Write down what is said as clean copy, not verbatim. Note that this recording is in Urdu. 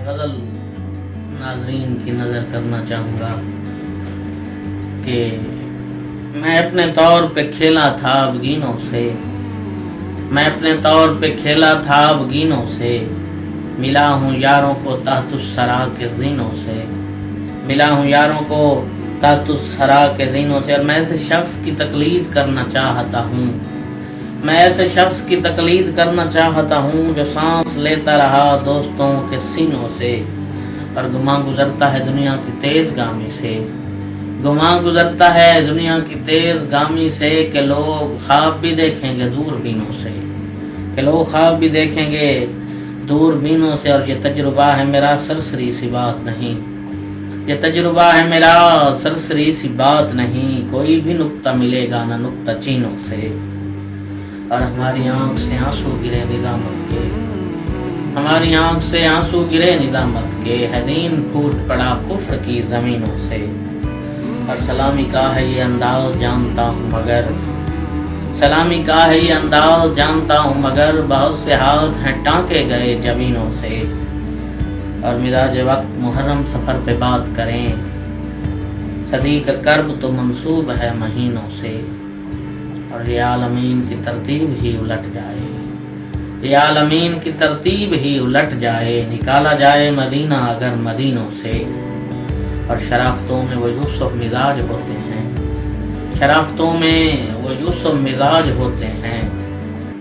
غزل ناظرین کی نظر کرنا چاہوں گا کہ میں اپنے طور پہ کھیلا تھا بگینوں سے، میں اپنے طور پہ کھیلا تھا بگینوں سے، ملا ہوں یاروں کو تحت الثری کے زینوں سے، ملا ہوں یاروں کو تحت الثری کے زینوں سے۔ اور میں ایسے شخص کی تقلید کرنا چاہتا ہوں، میں ایسے شخص کی تقلید کرنا چاہتا ہوں جو سانس لیتا رہا دوستوں کے سینوں سے، اور گماں گزرتا ہے دنیا کی تیز گامی سے، گماں گزرتا ہے دنیا کی تیز گامی سے، کہ لوگ خواب بھی دیکھیں گے دور بینوں سے، کہ لوگ خواب بھی دیکھیں گے دور بینوں سے۔ اور یہ تجربہ ہے میرا سرسری سی بات نہیں، یہ تجربہ ہے میرا سرسری سی بات نہیں، کوئی بھی نقطہ ملے گا نہ نقطہ چینوں سے۔ اور ہماری آنکھ سے آنسو گرے ندامت کے، ہماری آنکھ سے آنسو گرے ندامت کے، ہے دین پھوٹ پڑا کفر کی زمینوں سے۔ اور سلامی کا ہے یہ انداز جانتا ہوں مگر، سلامی کا ہے یہ انداز جانتا ہوں مگر، بہت سے ہاتھ ہیں ٹانکے گئے جبینوں سے۔ اور مزاج وقت محرم سفر پہ بات کریں، صدی کا کرب تو منسوب ہے مہینوں سے۔ اور یہ عالمین کی ترتیب ہی الٹ جائے، یہ عالمین کی ترتیب ہی الٹ جائے، نکالا جائے مدینہ اگر مدینوں سے۔ اور شرافتوں میں وہ یوسف مزاج ہوتے ہیں، شرافتوں میں وہ یوسف مزاج ہوتے ہیں،